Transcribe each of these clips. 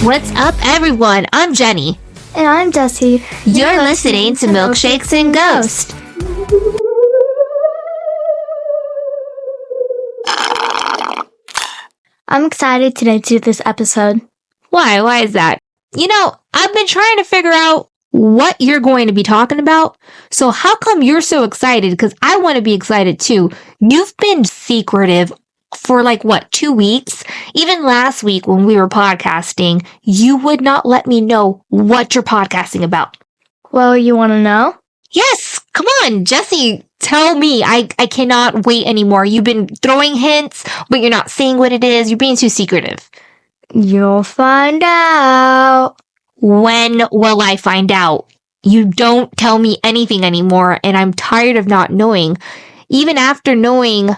What's up, everyone? I'm Jenny. And I'm Jessie. You're listening to Milkshakes and Ghosts. I'm excited today to do this episode. Why? Why is that? You know, I've been trying to figure out what you're going to be talking about. So how come you're so excited? Because I want to be excited too. You've been secretive for 2 weeks? Even last week when we were podcasting, you would not let me know what you're podcasting about. Well, you want to know? Yes, come on, Jessie, tell me. I cannot wait anymore. You've been throwing hints, but you're not saying what it is. You're being too secretive. You'll find out. When will I find out? You don't tell me anything anymore, and I'm tired of not knowing. Even after knowing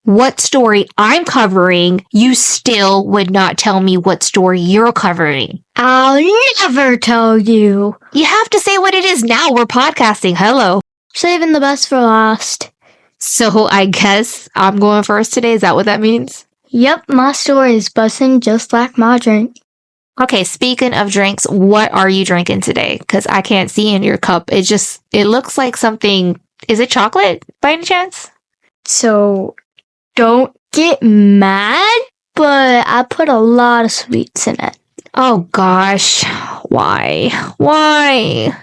what story I'm covering, you still would not tell me what story you're covering. I'll never tell you. You have to say what it is now. We're podcasting. Hello. Saving the best for last. So I guess I'm going first today. Is that what that means? Yep, my story is busting just like my drink. Okay, speaking of drinks, what are you drinking today? Because I can't see in your cup. It looks like something. Is it chocolate by any chance? So, don't get mad, but I put a lot of sweets in it. Oh gosh, why? Why?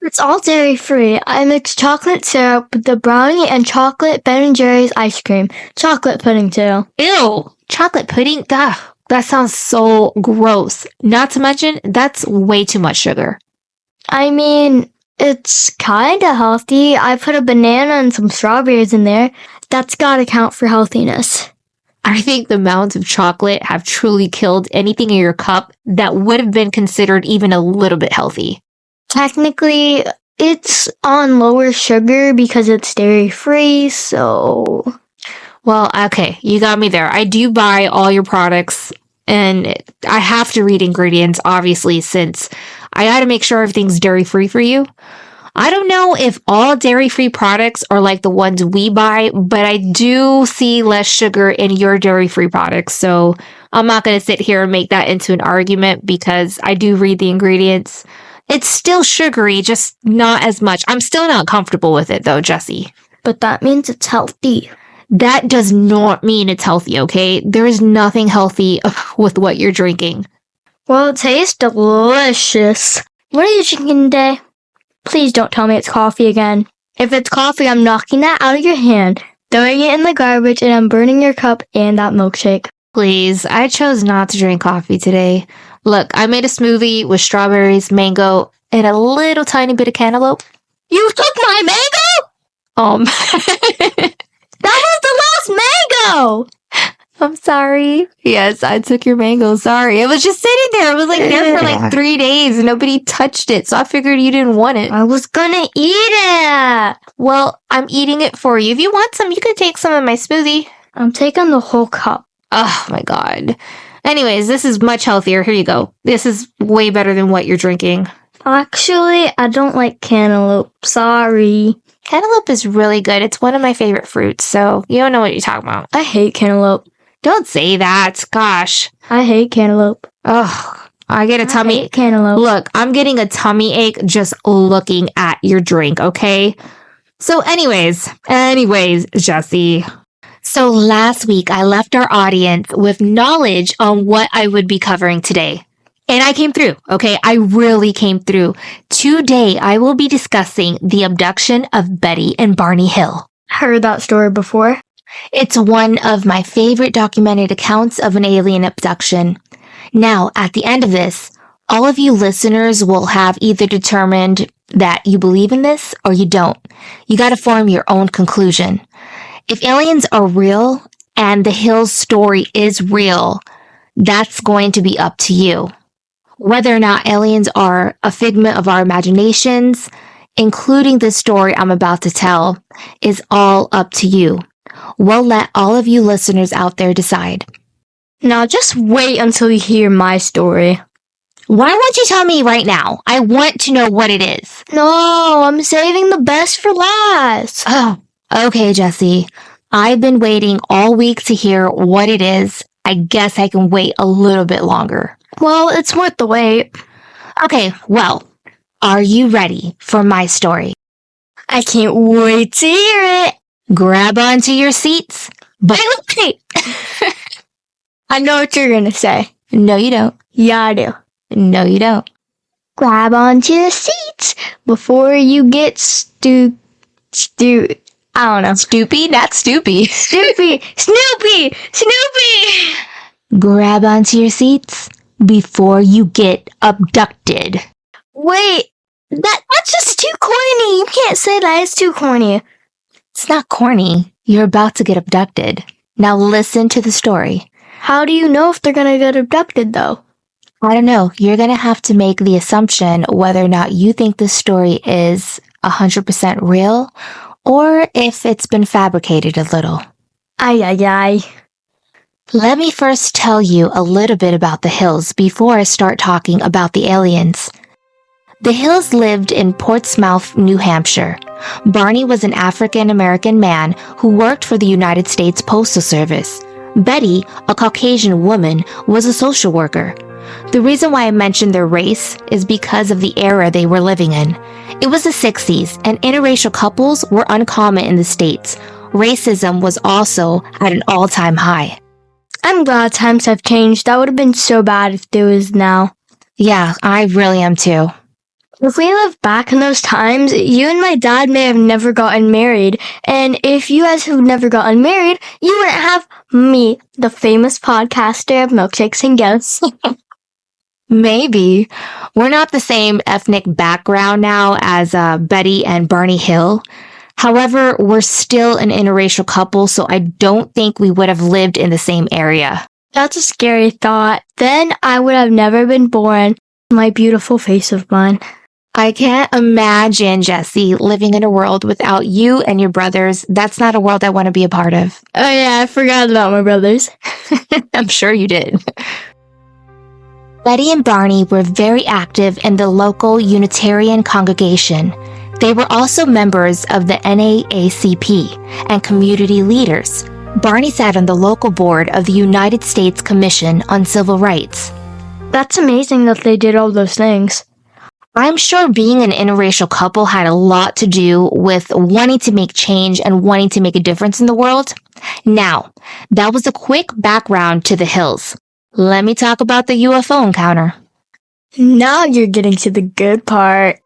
It's all dairy-free. I mixed chocolate syrup with the brownie and chocolate Ben & Jerry's ice cream. Chocolate pudding too. Ew, chocolate pudding? That sounds so gross. Not to mention, that's way too much sugar. I mean, it's kinda healthy. I put a banana and some strawberries in there. That's gotta count for healthiness. I think the mounds of chocolate have truly killed anything in your cup that would have been considered even a little bit healthy. Technically, it's on lower sugar because it's dairy-free, so... Well, okay, you got me there. I do buy all your products, and I have to read ingredients, obviously, since I gotta make sure everything's dairy-free for you. I don't know if all dairy-free products are like the ones we buy, but I do see less sugar in your dairy-free products, so I'm not gonna sit here and make that into an argument because I do read the ingredients. It's still sugary, just not as much. I'm still not comfortable with it, though, Jessie. But that means it's healthy. That does not mean it's healthy, okay? There is nothing healthy with what you're drinking. Well, it tastes delicious. What are you drinking today? Please don't tell me it's coffee again. If it's coffee, I'm knocking that out of your hand, throwing it in the garbage, and I'm burning your cup and that milkshake. Please, I chose not to drink coffee today. Look, I made a smoothie with strawberries, mango, and a little tiny bit of cantaloupe. You took my mango? That was the last mango! I'm sorry. Yes, I took your mango. Sorry. It was just sitting there. It was there for 3 days and nobody touched it. So I figured you didn't want it. I was gonna eat it. Well, I'm eating it for you. If you want some, you can take some of my smoothie. I'm taking the whole cup. Oh my God. Anyways, this is much healthier. Here you go. This is way better than what you're drinking. Actually, I don't like cantaloupe. Sorry. Cantaloupe is really good. It's one of my favorite fruits, so you don't know what you're talking about. I hate cantaloupe. Don't say that. Gosh. I hate cantaloupe. Ugh. I get a tummy. I hate cantaloupe. Look, I'm getting a tummy ache just looking at your drink, okay? So anyways, Jessie. So last week, I left our audience with knowledge on what I would be covering today. And I came through, okay? I really came through. Today, I will be discussing the abduction of Betty and Barney Hill. Heard that story before. It's one of my favorite documented accounts of an alien abduction. Now, at the end of this, all of you listeners will have either determined that you believe in this or you don't. You gotta form your own conclusion. If aliens are real and the Hills story is real, that's going to be up to you. Whether or not aliens are a figment of our imaginations, including the story I'm about to tell, is all up to you. We'll let all of you listeners out there decide. Now just wait until you hear my story. Why won't you tell me right now? I want to know what it is. No, I'm saving the best for last. Oh, okay, Jessie. I've been waiting all week to hear what it is. I guess I can wait a little bit longer. Well, it's worth the wait. Okay, well, are you ready for my story? I can't wait to hear it. Grab onto your seats. But Wait. I know what you're gonna say. no, you don't. Yeah, I do. No, you don't. Grab onto the seats before you get I don't know. Stoopy, not stoopy. Snoopy! Grab onto your seats before you get abducted. Wait, that's just too corny. You can't say that. It's too corny. It's not corny. You're about to get abducted. Now listen to the story. How do you know if they're gonna get abducted, though? I don't know. You're going to have to make the assumption whether or not you think this story is 100% real or if it's been fabricated a little. Ay. Let me first tell you a little bit about the Hills before I start talking about the aliens. The Hills lived in Portsmouth, New Hampshire. Barney was an African-American man who worked for the United States Postal Service. Betty, a Caucasian woman, was a social worker. The reason why I mentioned their race is because of the era they were living in. It was the 60s, and interracial couples were uncommon in the States. Racism was also at an all-time high. I'm glad times have changed. That would have been so bad if there was now. Yeah, I really am too. If we lived back in those times, you and my dad may have never gotten married. And if you guys have never gotten married, you wouldn't have me, the famous podcaster of Milkshakes and Ghosts. Maybe. We're not the same ethnic background now as Betty and Barney Hill. However, we're still an interracial couple, so I don't think we would have lived in the same area. That's a scary thought. Then I would have never been born. My beautiful face of mine. I can't imagine, Jesse, living in a world without you and your brothers. That's not a world I want to be a part of. Oh yeah, I forgot about my brothers. I'm sure you did. Betty and Barney were very active in the local Unitarian congregation. They were also members of the NAACP and community leaders. Barney sat on the local board of the United States Commission on Civil Rights. That's amazing that they did all those things. I'm sure being an interracial couple had a lot to do with wanting to make change and wanting to make a difference in the world. Now, that was a quick background to the Hills. Let me talk about the UFO encounter. Now you're getting to the good part.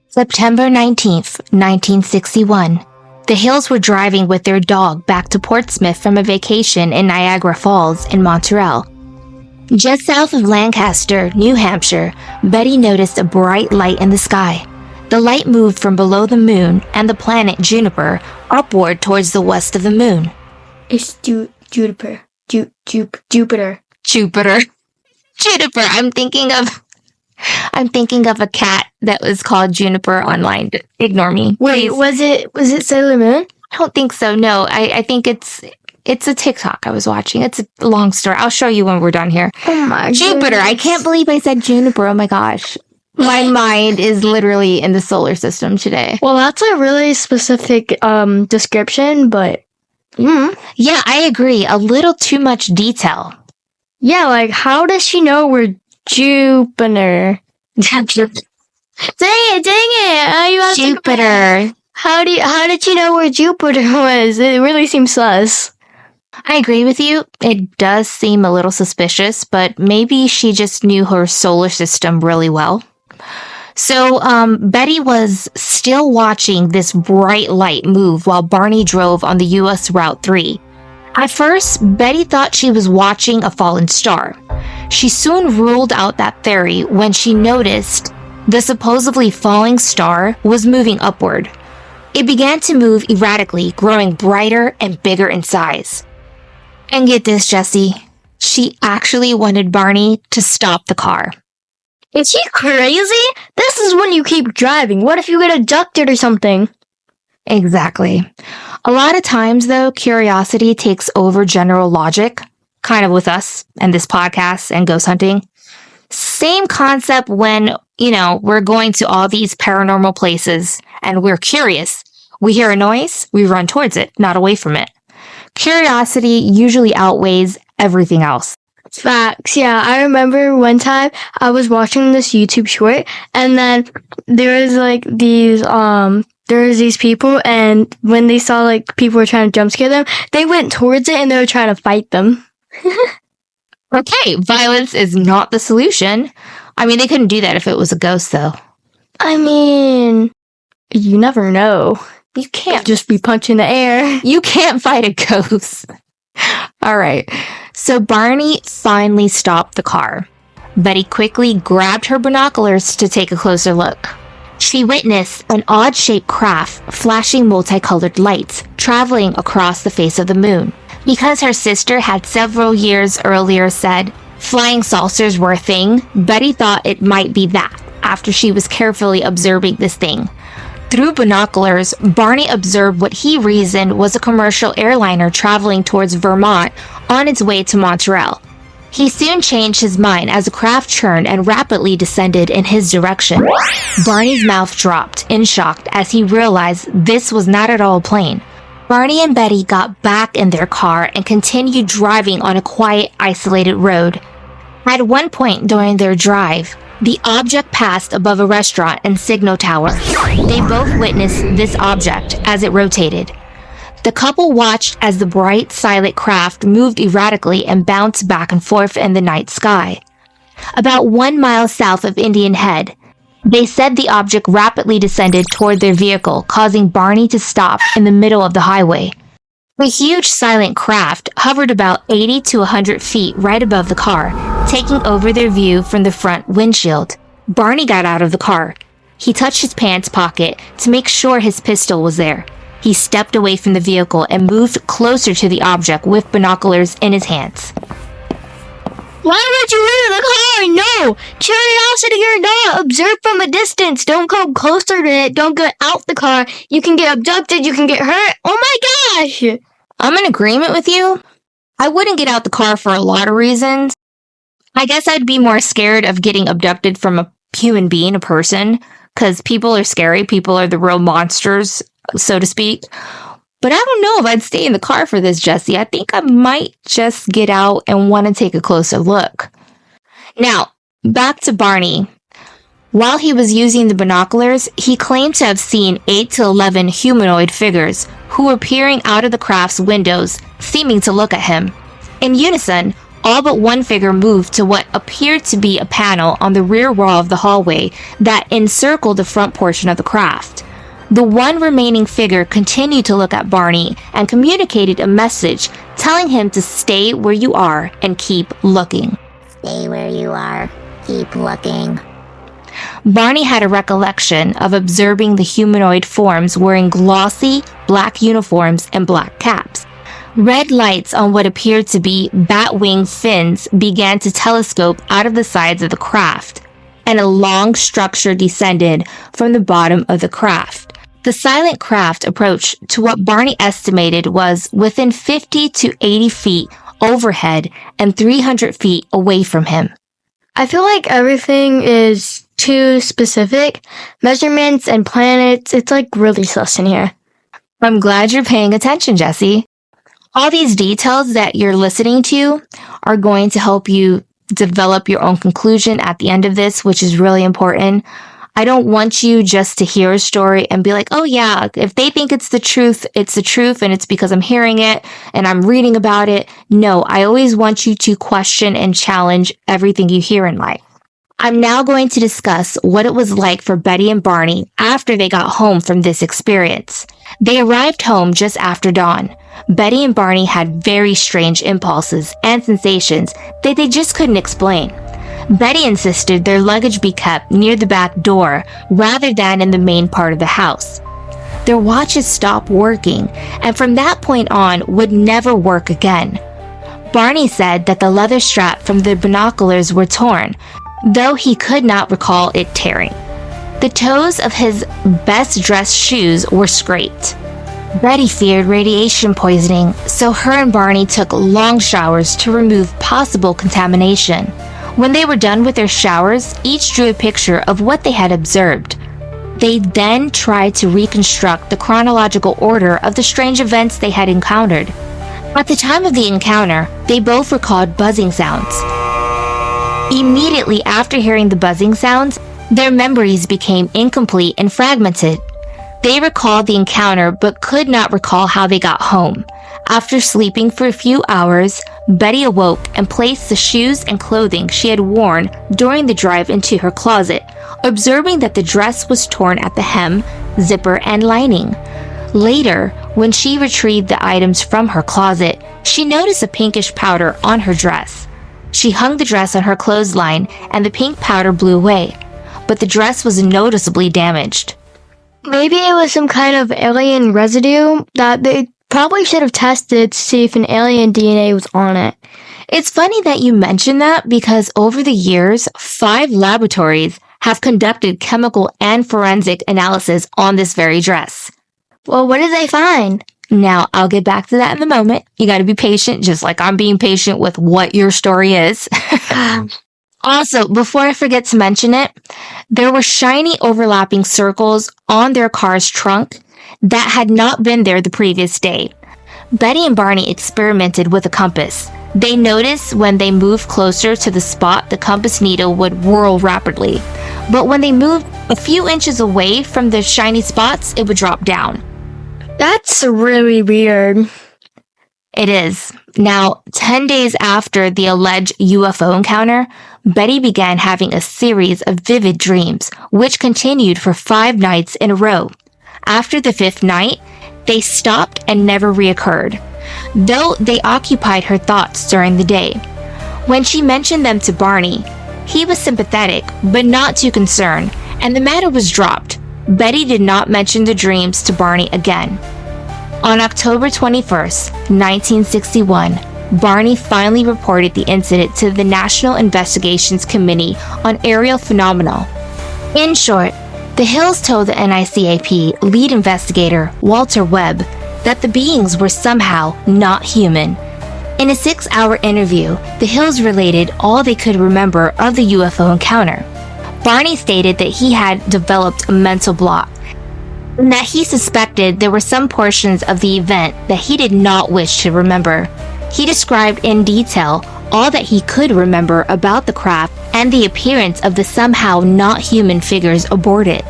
September 19th, 1961. The Hills were driving with their dog back to Portsmouth from a vacation in Niagara Falls in Montreal. Just south of Lancaster, New Hampshire, Betty noticed a bright light in the sky. The light moved from below the moon and the planet Juniper upward towards the west of the moon. It's Jupiter. Jupiter. Juniper. I'm thinking of a cat that was called Juniper online. Ignore me. Wait, please. was it Sailor Moon? I don't think so. No, I think it's a TikTok I was watching. It's a long story. I'll show you when we're done here. Oh my Jupiter. goodness. I can't believe I said Juniper. Oh my gosh. My mind is literally in the solar system today. Well, that's a really specific description, but Yeah, I agree. A little too much detail. yeah, like how does she know we're Jupiter? Dang it! You have to go back. Jupiter. How did you know where Jupiter was? It really seems sus. I agree with you. It does seem a little suspicious, but maybe she just knew her solar system really well. So, Betty was still watching this bright light move while Barney drove on the US Route 3. At first, Betty thought she was watching a fallen star. She soon ruled out that theory when she noticed the supposedly falling star was moving upward. It began to move erratically, growing brighter and bigger in size. And get this, Jessie, she actually wanted Barney to stop the car. Is she crazy? This is when you keep driving. What if you get abducted or something? Exactly. A lot of times, though, curiosity takes over general logic, kind of with us and this podcast and ghost hunting. Same concept when, we're going to all these paranormal places and we're curious. We hear a noise, we run towards it, not away from it. Curiosity usually outweighs everything else. Facts. Yeah, I remember one time I was watching this YouTube short, and then there was like these people, and when they saw like people were trying to jump scare them, they went towards it and they were trying to fight them. Okay, violence is not the solution. I mean, they couldn't do that if it was a ghost, though. I mean, you never know. You can't just be punching the air. You can't fight a ghost. All right. So Barney finally stopped the car. Betty quickly grabbed her binoculars to take a closer look. She witnessed an odd-shaped craft flashing multicolored lights traveling across the face of the moon. Because her sister had several years earlier said flying saucers were a thing, Betty thought it might be that after she was carefully observing this thing. Through binoculars, Barney observed what he reasoned was a commercial airliner traveling towards Vermont on its way to Montreal. He soon changed his mind as the craft churned and rapidly descended in his direction. Barney's mouth dropped in shock as he realized this was not at all a plane. Barney and Betty got back in their car and continued driving on a quiet, isolated road. At one point during their drive, the object passed above a restaurant and signal tower. They both witnessed this object as it rotated. The couple watched as the bright, silent craft moved erratically and bounced back and forth in the night sky. About 1 mile south of Indian Head, they said the object rapidly descended toward their vehicle, causing Barney to stop in the middle of the highway. The huge silent craft hovered about 80 to 100 feet right above the car, taking over their view from the front windshield. Barney got out of the car. He touched his pants pocket to make sure his pistol was there. He stepped away from the vehicle and moved closer to the object with binoculars in his hands. Why would you leave the car? No! Curiosity or not, observe from a distance. Don't come closer to it. Don't get out the car. You can get abducted. You can get hurt. Oh my gosh! I'm in agreement with you. I wouldn't get out the car for a lot of reasons. I guess I'd be more scared of getting abducted from a human being, a person, because people are scary. People are the real monsters, so to speak. But I don't know if I'd stay in the car for this, Jesse. I think I might just get out and want to take a closer look. Now, back to Barney. While he was using the binoculars, he claimed to have seen 8 to 11 humanoid figures who were peering out of the craft's windows, seeming to look at him. In unison, all but one figure moved to what appeared to be a panel on the rear wall of the hallway that encircled the front portion of the craft. The one remaining figure continued to look at Barney and communicated a message telling him to stay where you are and keep looking. Stay where you are. Keep looking. Barney had a recollection of observing the humanoid forms wearing glossy black uniforms and black caps. Red lights on what appeared to be bat-wing fins began to telescope out of the sides of the craft, and a long structure descended from the bottom of the craft. The silent craft approached to what Barney estimated was within 50 to 80 feet overhead and 300 feet away from him. I feel like everything is too specific. Measurements and planets, it's like really sus in here. I'm glad you're paying attention, Jesse. All these details that you're listening to are going to help you develop your own conclusion at the end of this, which is really important. I don't want you just to hear a story and be like, oh yeah, if they think it's the truth and it's because I'm hearing it and I'm reading about it. No, I always want you to question and challenge everything you hear in life. I'm now going to discuss what it was like for Betty and Barney after they got home from this experience. They arrived home just after dawn. Betty and Barney had very strange impulses and sensations that they just couldn't explain. Betty insisted their luggage be kept near the back door rather than in the main part of the house. Their watches stopped working, and from that point on would never work again. Barney said that the leather strap from the binoculars were torn, though he could not recall it tearing. The toes of his best-dressed shoes were scraped. Betty feared radiation poisoning, so her and Barney took long showers to remove possible contamination. When they were done with their showers, each drew a picture of what they had observed. They then tried to reconstruct the chronological order of the strange events they had encountered. At the time of the encounter, they both recalled buzzing sounds. Immediately after hearing the buzzing sounds, their memories became incomplete and fragmented. They recalled the encounter but could not recall how they got home. After sleeping for a few hours, Betty awoke and placed the shoes and clothing she had worn during the drive into her closet, observing that the dress was torn at the hem, zipper, and lining. Later, when she retrieved the items from her closet, she noticed a pinkish powder on her dress. She hung the dress on her clothesline and the pink powder blew away, but the dress was noticeably damaged. Maybe it was some kind of alien residue that they probably should have tested to see if an alien DNA was on it. It's funny that you mentioned that because over the years, 5 laboratories have conducted chemical and forensic analysis on this very dress. Well, what did they find? Now, I'll get back to that in a moment. You gotta be patient, just like I'm being patient with what your story is. Also, before I forget to mention it, there were shiny overlapping circles on their car's trunk that had not been there the previous day. Betty and Barney experimented with a compass. They noticed when they moved closer to the spot, the compass needle would whirl rapidly. But when they moved a few inches away from the shiny spots, it would drop down. That's really weird. It is. Now, 10 days after the alleged UFO encounter, Betty began having a series of vivid dreams, which continued for 5 nights in a row. After the 5th night, they stopped and never reoccurred, though they occupied her thoughts during the day. When she mentioned them to Barney, he was sympathetic, but not too concerned, and the matter was dropped. Betty did not mention the dreams to Barney again. On October 21st, 1961, Barney finally reported the incident to the National Investigations Committee on Aerial Phenomena. In short, the Hills told the NICAP lead investigator, Walter Webb, that the beings were somehow not human. In a 6-hour interview, the Hills related all they could remember of the UFO encounter. Barney stated that he had developed a mental block, and that he suspected there were some portions of the event that he did not wish to remember. He described in detail all that he could remember about the craft and the appearance of the somehow not human figures aboard it.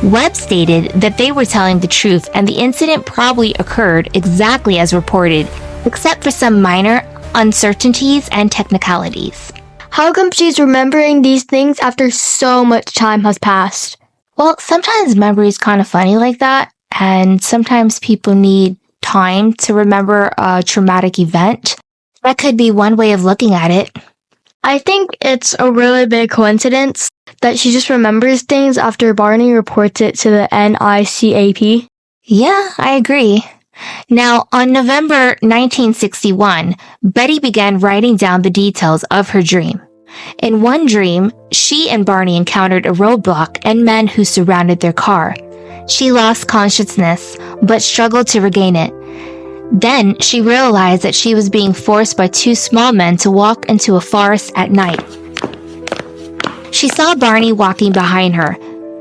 Webb stated that they were telling the truth and the incident probably occurred exactly as reported, except for some minor uncertainties and technicalities. How come she's remembering these things after so much time has passed? Well, sometimes memory is kind of funny like that, and sometimes people need time to remember a traumatic event. That could be one way of looking at it. I think it's a really big coincidence that she just remembers things after Barney reports it to the NICAP. Yeah, I agree. Now, on November 1961, Betty began writing down the details of her dream. In one dream, she and Barney encountered a roadblock and men who surrounded their car. She lost consciousness, but struggled to regain it. Then, she realized that she was being forced by 2 small men to walk into a forest at night. She saw Barney walking behind her,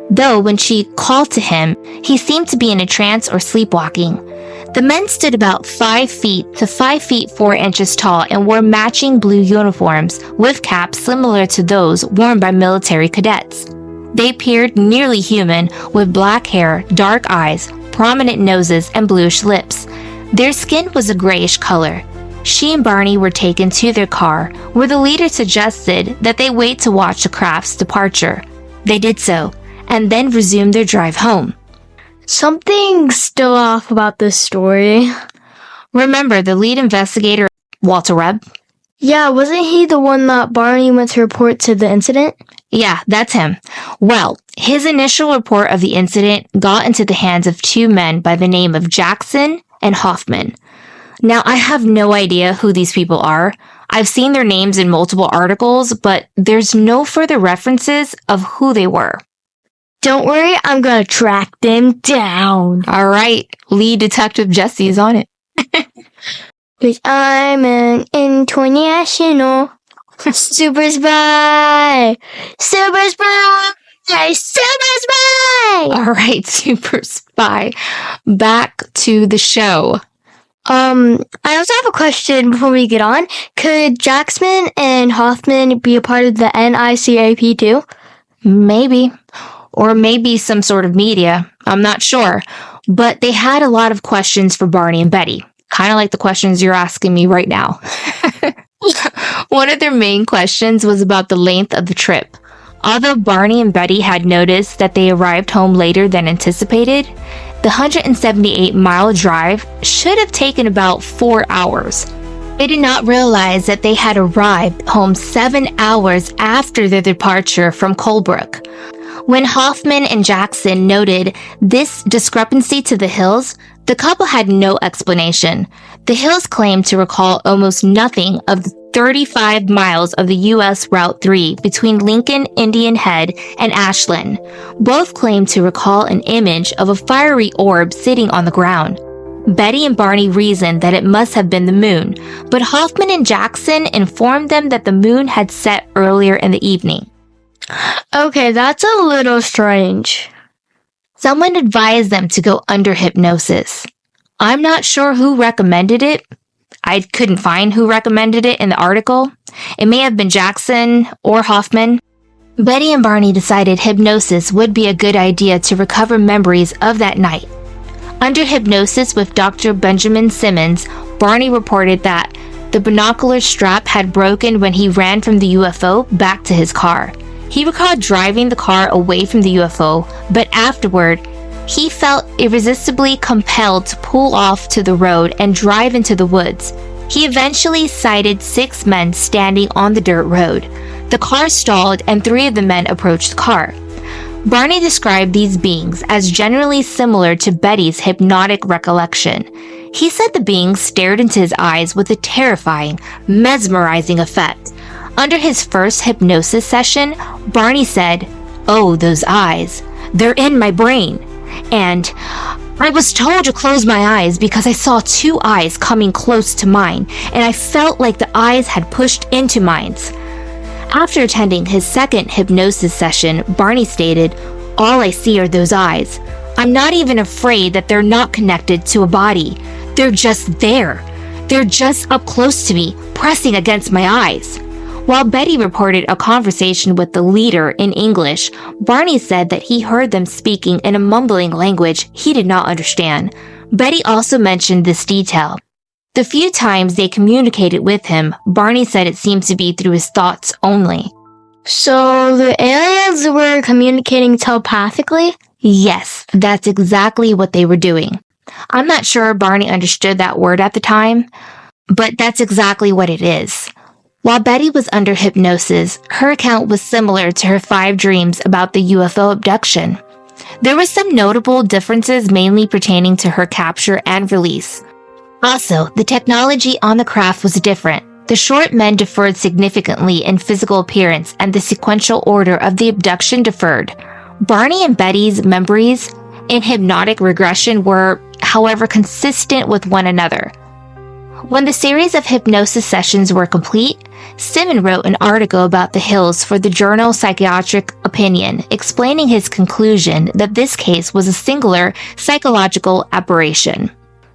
though when she called to him, he seemed to be in a trance or sleepwalking. The men stood about 5 feet to 5 feet 4 inches tall and wore matching blue uniforms with caps similar to those worn by military cadets. They appeared nearly human with black hair, dark eyes, prominent noses, and bluish lips. Their skin was a grayish color. She and Barney were taken to their car, where the leader suggested that they wait to watch the craft's departure. They did so, and then resumed their drive home. Something's still off about this story. Remember the lead investigator, Walter Webb? Yeah, wasn't he the one that Barney went to report to the incident? Yeah, that's him. Well, his initial report of the incident got into the hands of 2 men by the name of Jackson and Hoffman. Now, I have no idea who these people are. I've seen their names in multiple articles, but there's no further references of who they were. Don't worry, I'm gonna track them down. All right, lead detective Jesse's on it. Because I'm an international super spy. Super spy! Super spy! All right, super spy. Back to the show. I also have a question before we get on. Could Jackson and Hoffman be a part of the NICAP too? Maybe. Or maybe some sort of media. I'm not sure. But they had a lot of questions for Barney and Betty. Kind of like the questions you're asking me right now. One of their main questions was about the length of the trip. Although Barney and Betty had noticed that they arrived home later than anticipated, the 178-mile drive should have taken about 4 hours. They did not realize that they had arrived home 7 hours after their departure from Colebrook. When Hoffman and Jackson noted this discrepancy to the Hills, the couple had no explanation. The Hills claimed to recall almost nothing of the 35 miles of the U.S. Route 3 between Lincoln, Indian Head, and Ashland. Both claimed to recall an image of a fiery orb sitting on the ground. Betty and Barney reasoned that it must have been the moon, but Hoffman and Jackson informed them that the moon had set earlier in the evening. Okay, that's a little strange. Someone advised them to go under hypnosis. I'm not sure who recommended it. I couldn't find who recommended it in the article. It may have been Jackson or Hoffman. Betty and Barney decided hypnosis would be a good idea to recover memories of that night. Under hypnosis with Dr. Benjamin Simmons, Barney reported that the binocular strap had broken when he ran from the UFO back to his car. He recalled driving the car away from the UFO, but afterward, he felt irresistibly compelled to pull off to the road and drive into the woods. He eventually sighted 6 men standing on the dirt road. The car stalled and 3 of the men approached the car. Barney described these beings as generally similar to Betty's hypnotic recollection. He said the beings stared into his eyes with a terrifying, mesmerizing effect. Under his first hypnosis session, Barney said, "Oh, those eyes. They're in my brain. And I was told to close my eyes because I saw 2 eyes coming close to mine, and I felt like the eyes had pushed into mine." After attending his second hypnosis session, Barney stated, "All I see are those eyes. I'm not even afraid that they're not connected to a body. They're just there. They're just up close to me, pressing against my eyes." While Betty reported a conversation with the leader in English, Barney said that he heard them speaking in a mumbling language he did not understand. Betty also mentioned this detail. The few times they communicated with him, Barney said it seemed to be through his thoughts only. So the aliens were communicating telepathically? Yes, that's exactly what they were doing. I'm not sure Barney understood that word at the time, but that's exactly what it is. While Betty was under hypnosis, her account was similar to her 5 dreams about the UFO abduction. There were some notable differences mainly pertaining to her capture and release. Also, the technology on the craft was different. The short men differed significantly in physical appearance, and the sequential order of the abduction differed. Barney and Betty's memories in hypnotic regression were, however, consistent with one another. When the series of hypnosis sessions were complete, Simon wrote an article about the Hills for the journal Psychiatric Opinion, explaining his conclusion that this case was a singular psychological aberration.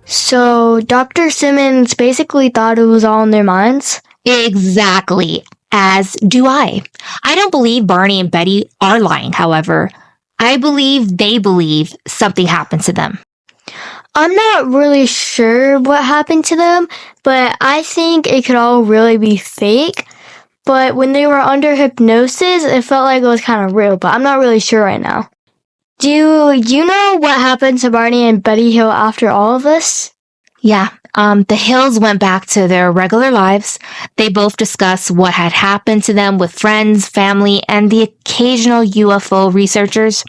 So Dr. Simmons basically thought it was all in their minds? Exactly, as do I. I don't believe Barney and Betty are lying, however. I believe they believe something happened to them. I'm not really sure what happened to them, but I think it could all really be fake. But when they were under hypnosis, it felt like it was kind of real, but I'm not really sure right now. Do you know what happened to Barney and Betty Hill after all of this? Yeah, the Hills went back to their regular lives. They both discussed what had happened to them with friends, family, and the occasional UFO researchers.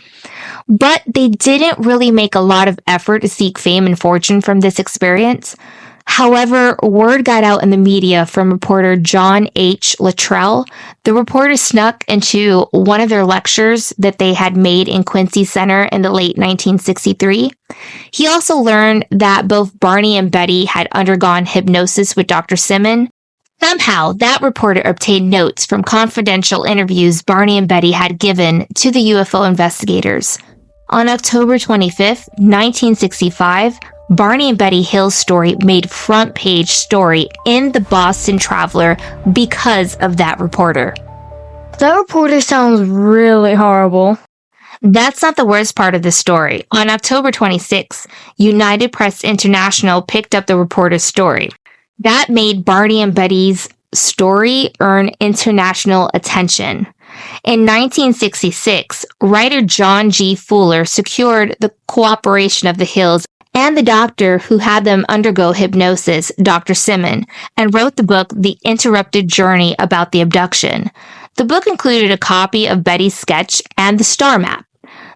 But they didn't really make a lot of effort to seek fame and fortune from this experience. However, word got out in the media from reporter John H. Luttrell. The reporter snuck into one of their lectures that they had made in Quincy Center in the late 1963. He also learned that both Barney and Betty had undergone hypnosis with Dr. Simon. Somehow, that reporter obtained notes from confidential interviews Barney and Betty had given to the UFO investigators. On October 25, 1965, Barney and Betty Hill's story made front page story in the Boston Traveler because of that reporter. That reporter sounds really horrible. That's not the worst part of the story. On October 26, United Press International picked up the reporter's story. That made Barney and Betty's story earn international attention. In 1966, writer John G. Fuller secured the cooperation of the Hills and the doctor who had them undergo hypnosis, Dr. Simon, and wrote the book The Interrupted Journey about the abduction. The book included a copy of Betty's sketch and the star map.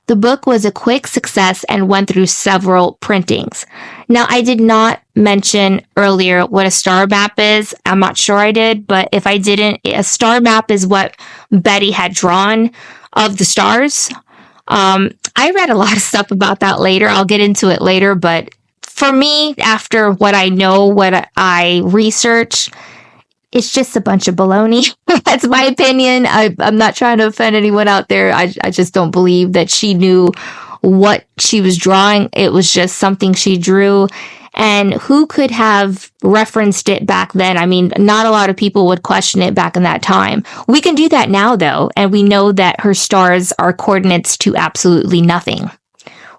The book was a quick success and went through several printings. Now, I did not mention earlier what a star map is. I'm not sure I did, but if I didn't, a star map is what Betty had drawn of the stars. I read a lot of stuff about that later. I'll get into it later, but for me, after what I know, what I research, it's just a bunch of baloney. That's my opinion. I'm not trying to offend anyone out there. I just don't believe that she knew what she was drawing. It was just something she drew. And who could have referenced it back then? I mean, not a lot of people would question it back in that time. We can do that now, though, and we know that her stars are coordinates to absolutely nothing.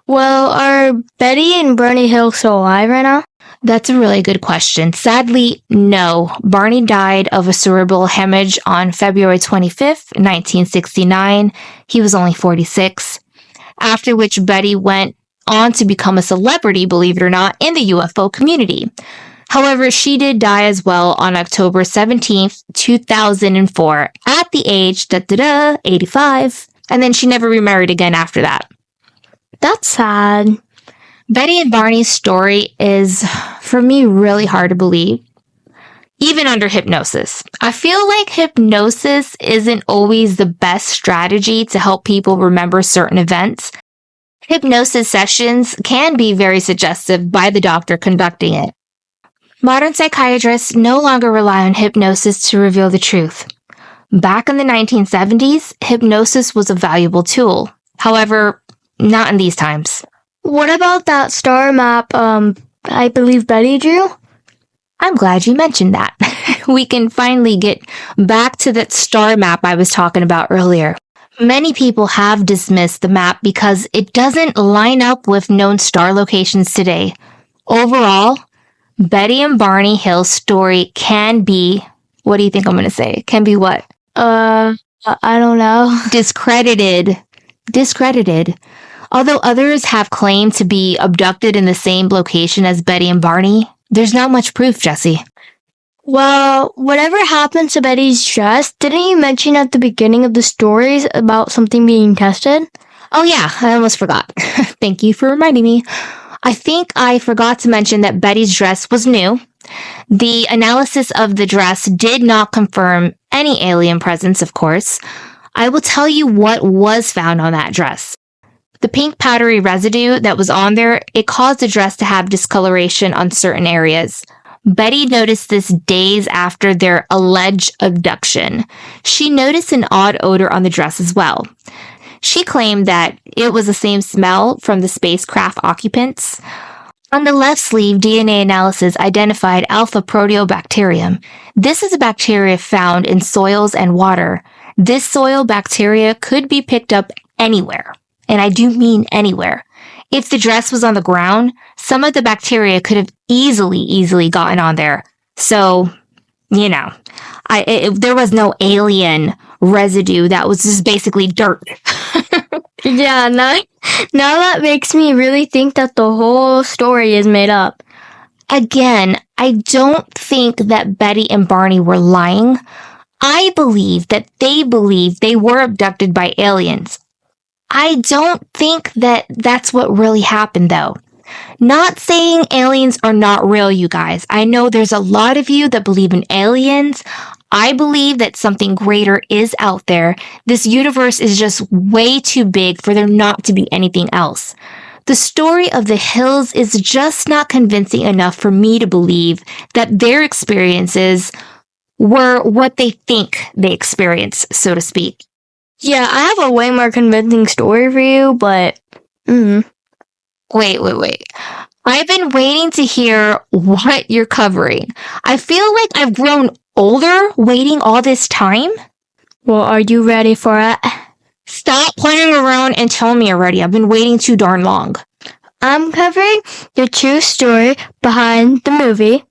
Well, are Betty and Barney Hill still alive right now? That's a really good question. Sadly, no. Barney died of a cerebral hemorrhage on February 25th, 1969. He was only 46. After which Betty went on to become a celebrity, believe it or not, in the UFO community. However, she did die as well on October 17th, 2004, at the age, 85. And then she never remarried again after that. That's sad. Betty and Barney's story is, for me, really hard to believe, even under hypnosis. I feel like hypnosis isn't always the best strategy to help people remember certain events. Hypnosis sessions can be very suggestive by the doctor conducting it. Modern psychiatrists no longer rely on hypnosis to reveal the truth. Back in the 1970s, hypnosis was a valuable tool. However, not in these times. What about that star map, I believe Betty drew? I'm glad you mentioned that. We can finally get back to that star map I was talking about earlier. Many people have dismissed the map because it doesn't line up with known star locations today. Overall, Betty and Barney Hill's story can be, what do you think I'm going to say? Can be what? I don't know. Discredited. Although others have claimed to be abducted in the same location as Betty and Barney, there's not much proof, Jessie. Well, whatever happened to Betty's dress, didn't you mention at the beginning of the stories about something being tested? Oh yeah, I almost forgot. Thank you for reminding me. I think I forgot to mention that Betty's dress was new. The analysis of the dress did not confirm any alien presence, of course. I will tell you what was found on that dress. The pink powdery residue that was on there, it caused the dress to have discoloration on certain areas. Betty noticed this days after their alleged abduction. She noticed an odd odor on the dress as well. She claimed that it was the same smell from the spacecraft occupants. On the left sleeve, DNA analysis identified alpha proteobacterium. This is a bacteria found in soils and water. This soil bacteria could be picked up anywhere, and I do mean anywhere. If the dress was on the ground, some of the bacteria could have easily gotten on there. So, you know, there was no alien residue. That was just basically dirt. Yeah, now that makes me really think that the whole story is made up. Again, I don't think that Betty and Barney were lying. I believe that they were abducted by aliens. I don't think that that's what really happened, though. Not saying aliens are not real, you guys. I know there's a lot of you that believe in aliens. I believe that something greater is out there. This universe is just way too big for there not to be anything else. The story of the Hills is just not convincing enough for me to believe that their experiences were what they think they experienced, so to speak. Yeah, I have a way more convincing story for you, but... Wait. I've been waiting to hear what you're covering. I feel like I've grown older waiting all this time. Well, are you ready for it? Stop playing around and tell me already. I've been waiting too darn long. I'm covering the true story behind the movie.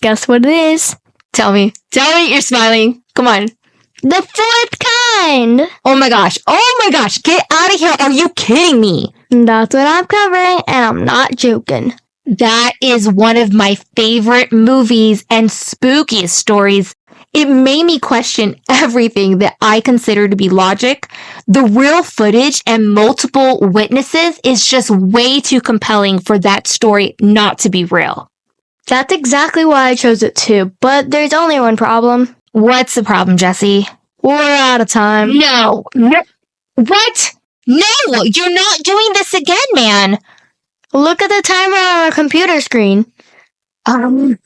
Guess what it is? Tell me. Tell me you're smiling. Come on. The fourth kind! Oh my gosh. Get out of here. Are you kidding me? That's what I'm covering, and I'm not joking. That is one of my favorite movies and spookiest stories. It made me question everything that I consider to be logic. The real footage and multiple witnesses is just way too compelling for that story not to be real. That's exactly why I chose it too, but there's only one problem. What's the problem, Jesse? We're out of time. No. What? No, you're not doing this again, man. Look at the timer on our computer screen. No,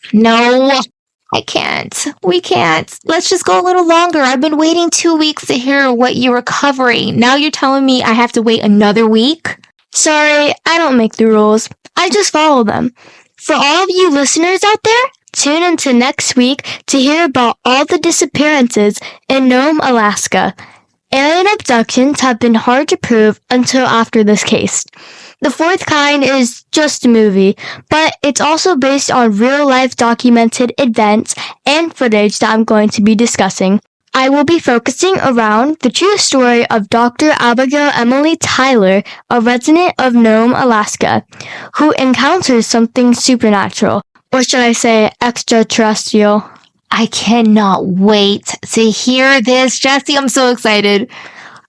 I can't. We can't. Let's just go a little longer. I've been waiting 2 weeks to hear what you were covering. Now you're telling me I have to wait another week? Sorry, I don't make the rules. I just follow them. For all of you listeners out there, tune into next week to hear about all the disappearances in Nome, Alaska. Alien abductions have been hard to prove until after this case. The fourth kind is just a movie, but it's also based on real-life documented events and footage that I'm going to be discussing. I will be focusing around the true story of Dr. Abigail Emily Tyler, a resident of Nome, Alaska, who encounters something supernatural, or should I say extraterrestrial. I cannot wait to hear this, Jesse. I'm so excited.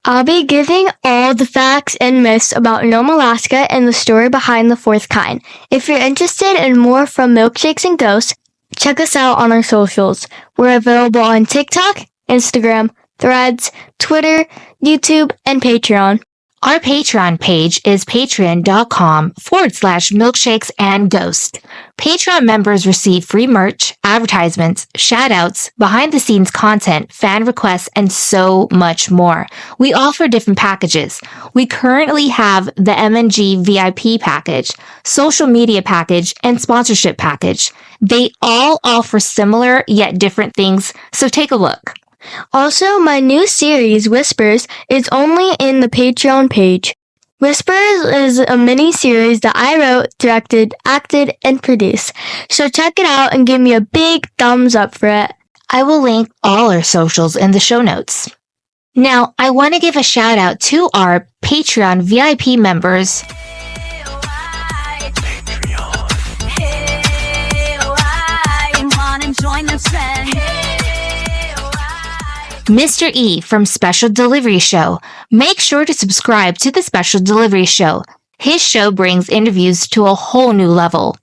I'll be giving all the facts and myths about Nome, Alaska and the story behind the fourth kind. If you're interested in more from Milkshakes and Ghosts, check us out on our socials. We're available on TikTok, Instagram, Threads, Twitter, YouTube, and Patreon. Our Patreon page is patreon.com/milkshakes and ghost. Patreon members receive free merch, advertisements, shoutouts, behind the scenes content, fan requests, and so much more. We offer different packages. We currently have the MNG VIP package, social media package, and sponsorship package. They all offer similar yet different things, so take a look. Also, my new series, Whispers, is only in the Patreon page. Whispers is a mini-series that I wrote, directed, acted, and produced. So check it out and give me a big thumbs up for it. I will link all our socials in the show notes. Now, I want to give a shout out to our Patreon VIP members. Mr. E from Special Delivery Show. Make sure to subscribe to the Special Delivery Show. His show brings interviews to a whole new level.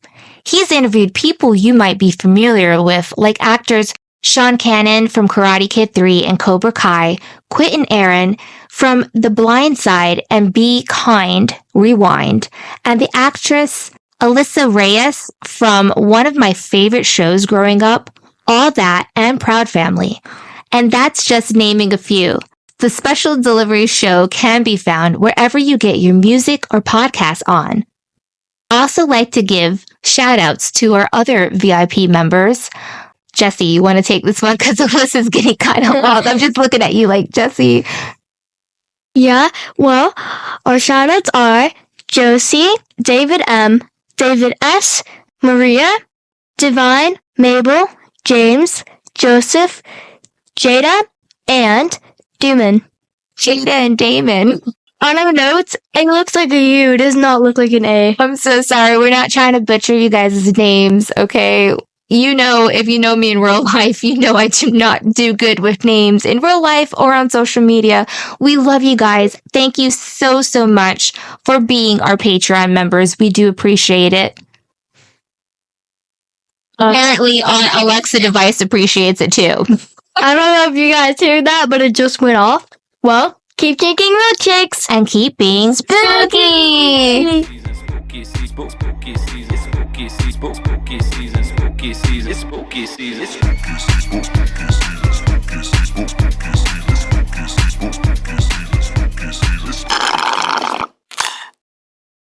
He's interviewed people you might be familiar with, like actors Sean Cannon from Karate Kid 3 and Cobra Kai, Quentin Aaron from The Blind Side and Be Kind, Rewind, and the actress Alyssa Reyes from one of my favorite shows growing up, All That and Proud Family. And that's just naming a few. The Special Delivery Show can be found wherever you get your music or podcasts on. I also like to give shout outs to our other VIP members. Jesse, you want to take this one? Because the list is getting kind of long. I'm just looking at you like, Jesse. Yeah, well, our shout outs are Josie, David M, David S, Maria, Divine, Mabel, James, Joseph, Jada, and Damon. Jada and Damon. On our notes, it looks like a U. It does not look like an A. I'm so sorry. We're not trying to butcher you guys' names, okay? You know, if you know me in real life, you know I do not do good with names in real life or on social media. We love you guys. Thank you so, so much for being our Patreon members. We do appreciate it. Apparently, our Alexa device appreciates it too. I don't know if you guys heard that, but it just went off. Well, keep drinking milkshakes and keep being spooky. Spooky season.